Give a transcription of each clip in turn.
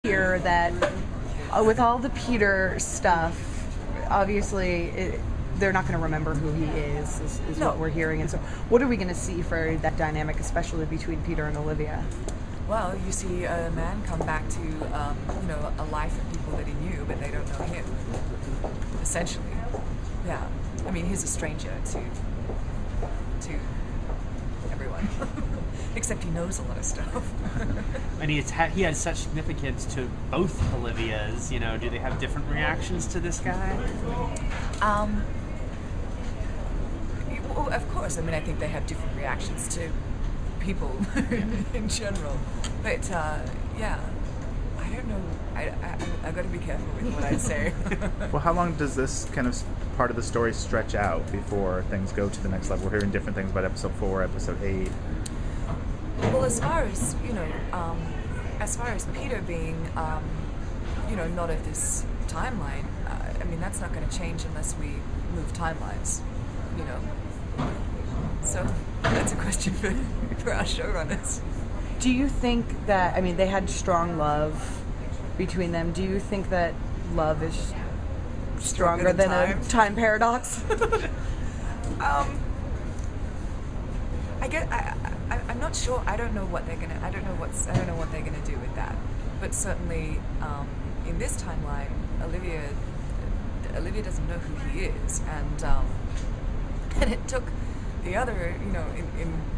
hear that with all the Peter stuff, obviously they're not going to remember who he is No. what we're hearing. And so what are we going to see for that dynamic, especially between Peter and Olivia? Well, you see a man come back to, a life of people that he knew, but they don't know him. Essentially, yeah. I mean, he's a stranger to everyone, except he knows a lot of stuff. And he has such significance to both Olivias. You know, do they have different reactions to this guy? Well, of course. I mean, I think they have different reactions to people in general. But yeah, I don't know. I got to be careful with what I say. Well, how long does this kind of part of the story stretch out before things go to the next level? We're hearing different things about episode 4, episode 8. Well, as far as Peter being, not of this timeline, I mean, that's not going to change unless we move timelines, you know. So that's a question for our showrunners. Do you think that, I mean, they had strong love between them. Do you think that love is stronger than a time paradox? I'm not sure. I don't know what they're gonna do with that. But certainly, in this timeline, Olivia doesn't know who he is, and it took the other, in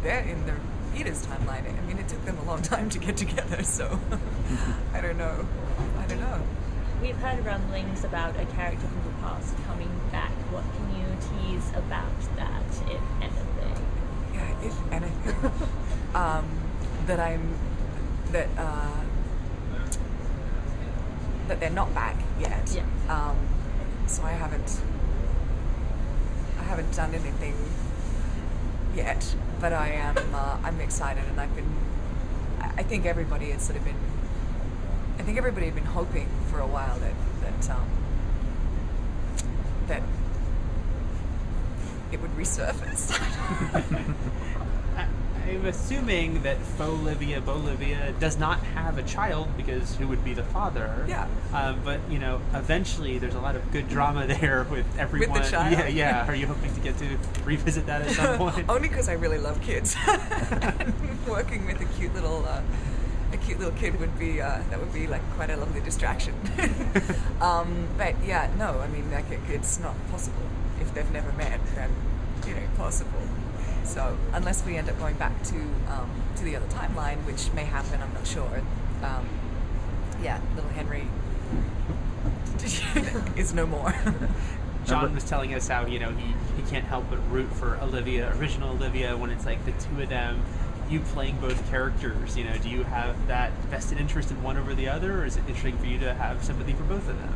the Peter's timeline. I mean, it took them a long time to get together. So I don't know. We've heard rumblings about a character from the past coming back. What can you tease about that, if anything? Yeah, if anything. That they're not back yet. Yeah. So I haven't done anything yet, but I'm excited, and I think everybody had been hoping for a while that it would resurface. I'm assuming that Bolivia does not have a child, because who would be the father? Yeah. But eventually there's a lot of good drama there with everyone. With the child. Yeah. Are you hoping to get to revisit that at some point? Only because I really love kids. And working with a cute little kid would be like quite a lovely distraction. But yeah, no, I mean, like, it's not possible if they've never met. Then possible. So unless we end up going back to the other timeline, which may happen, I'm not sure. Little Henry is no more. John was telling us how he can't help but root for original Olivia, when it's like the two of them. You playing both characters, do you have that vested interest in one over the other, or is it interesting for you to have sympathy for both of them?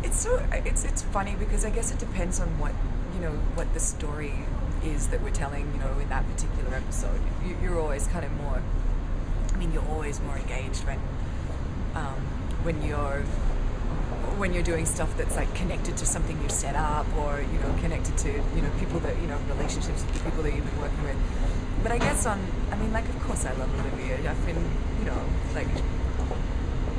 It's funny, because I guess it depends on what the story is that we're telling, in that particular episode. You're always kind of more, you're always more engaged when you're doing stuff that's like connected to something you've set up, or connected to people that relationships with the people that you've been working with. But I guess of course I love Olivia. I've been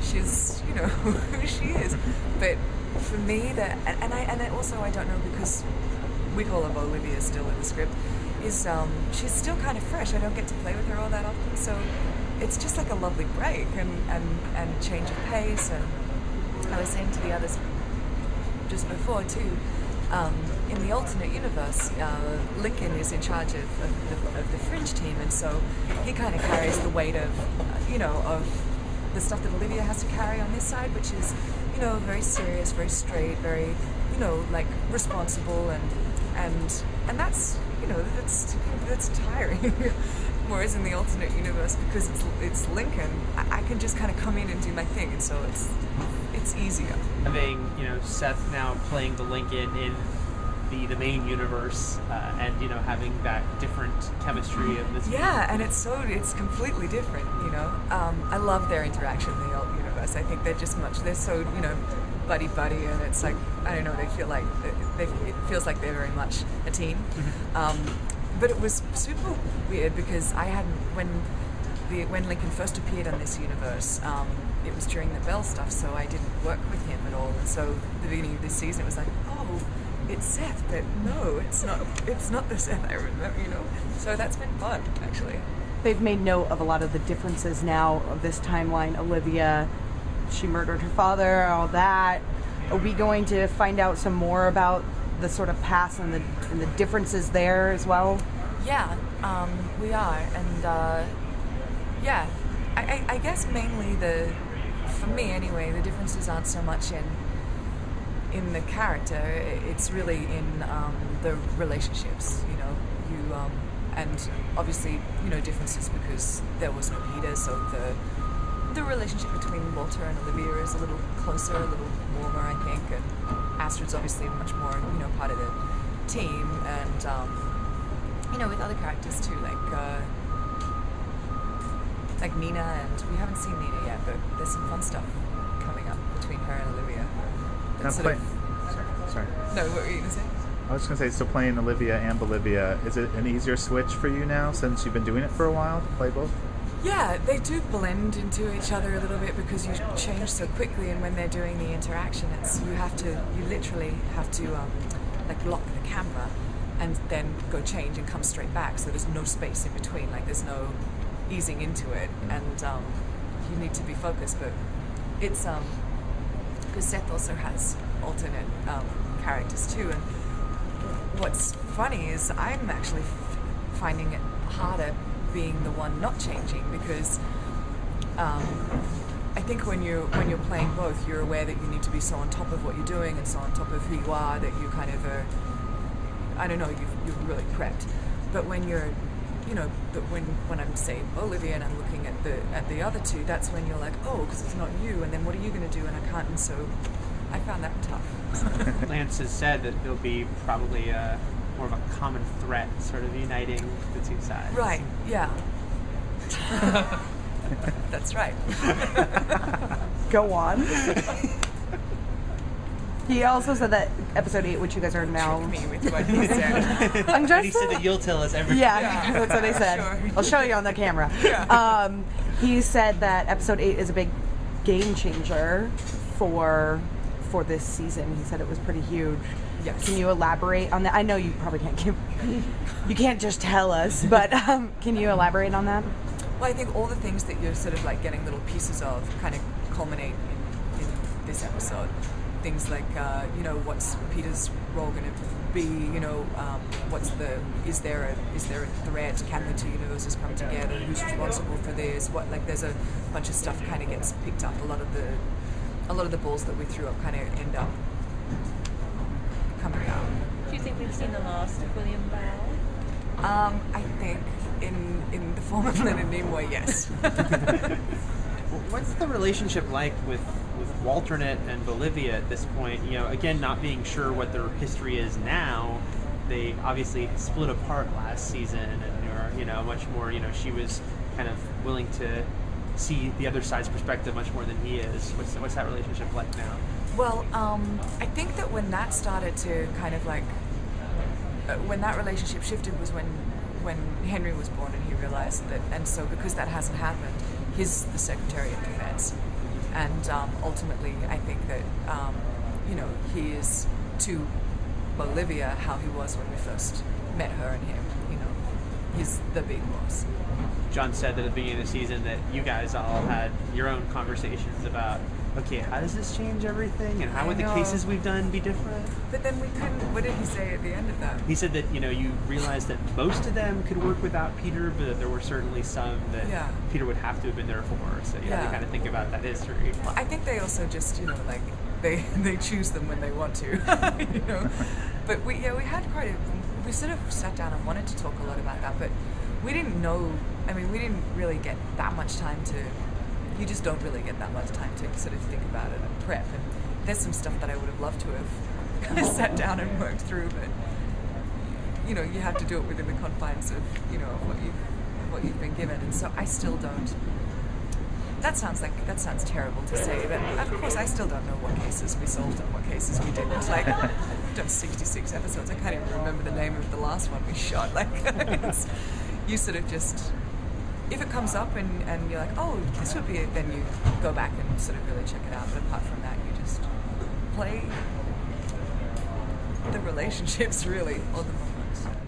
she's who she is. But for me, I don't know, because we call her Olivia still in the script, is she's still kind of fresh. I don't get to play with her all that often, so it's just like a lovely break and change of pace. And I was saying to the others just before too, in the alternate universe, Lincoln is in charge of the fringe team, and so he kind of carries the weight of of the stuff that Olivia has to carry on this side, which is very serious, very straight, very like responsible, and that's that's tiring. Whereas in the alternate universe, because it's Lincoln, I can just kind of come in and do my thing, and so it's easier. Having Seth now playing the Lincoln in the main universe, and having that different chemistry of this. Yeah, and it's completely different. I love their interaction in the alt universe. I think they're so buddy, and it's like, I don't know, they feel like it feels like they're very much a team. Mm-hmm. But it was super weird, because I hadn't, when Lincoln first appeared on this universe, it was during the Bell stuff, so I didn't work with him at all. And so the beginning of this season, it was like, oh, it's Seth, but no, it's not. It's not the Seth I remember, you know. So that's been fun, actually. They've made note of a lot of the differences now of this timeline. Olivia, she murdered her father, all that. Are we going to find out some more about the sort of past and the differences there as well? Yeah, we are, and yeah, I guess mainly for me anyway, the differences aren't so much in the character. It's really in the relationships. You know, and obviously differences because there was no Peter, so the relationship between Walter and Olivia is a little closer, a little warmer, I think, and Astrid's obviously much more part of the team, and with other characters too, like Nina, and we haven't seen Nina yet, but there's some fun stuff coming up between her and Olivia. Now sorry. No, what were you going to say? I was just going to say, so playing Olivia and Bolivia, is it an easier switch for you now since you've been doing it for a while to play both? Yeah, they do blend into each other a little bit because you change so quickly, and when they're doing the interaction, you literally have to lock the camera and then go change and come straight back, so there's no space in between, there's no easing into it, and you need to be focused. But it's because Seth also has alternate characters too, and what's funny is I'm actually finding it harder being the one not changing, because I think when you're playing both, you're aware that you need to be so on top of what you're doing and so on top of who you are that you kind of are, I don't know, you've really prepped. But when you're, when I'm say Olivia and I'm looking at the other two, that's when you're like, oh, because it's not you, and then what are you going to do? And I can't, and so I found that tough. Lance has said that there'll be probably more of a common threat sort of uniting the two sides. Right, yeah. That's right. Go on. He also said that episode 8, which you guys are now... Trick me with what he said. I'm just... And he said that you'll tell us everything. Yeah, that's what he said. Sure. I'll show you on the camera. Yeah. He said that episode 8 is a big game changer for this season. He said it was pretty huge. Yes. Can you elaborate on that? I know you probably can't you can't just tell us, but can you elaborate on that? Well, I think all the things that you're sort of like getting little pieces of kind of culminate in this episode. Things like, what's Peter's role going to be? Is there a threat? Can the two universes come together? Who's responsible for this? There's a bunch of stuff kind of gets picked up. A lot of the balls that we threw up kind of end up coming out. Do you think we've seen the last of William Bell? I think in the form of Leonard Nimoy, yes. What's the relationship like with Walternate and Bolivia at this point? Again, not being sure what their history is now. They obviously split apart last season, and you're much more. She was kind of willing to see the other side's perspective much more than he is. What's that relationship like now? Well, I think that when that started to kind of when that relationship shifted was when Henry was born, and he realized that, and so because that hasn't happened, he's the Secretary of Defense, and ultimately I think that he is to Bolivia how he was when we first met her and him. He's the big boss. John said at the beginning of the season that you guys all had your own conversations about, okay, how does this change everything, and how would the cases we've done be different? But then we couldn't. What did he say at the end of that? He said that you realized that most of them could work without Peter, but that there were certainly some that Peter would have to have been there for. So you have to kind of think about that history. Well, I think they also just they choose them when they want to, But we had we sort of sat down and wanted to talk a lot about that, but we didn't know. I mean, we didn't really get that much time to. You just don't really get that much time to sort of think about it and prep. And there's some stuff that I would have loved to have kind of sat down and worked through, but you have to do it within the confines of what you've been given. And so I still don't. That sounds terrible to say, but of course I still don't know what cases we solved and what cases we didn't. We've done 66 episodes. I can't even remember the name of the last one we shot. You sort of just if it comes up and you're like, oh, this would be it, then you go back and sort of really check it out. But apart from that, you just play the relationships really, or the moments.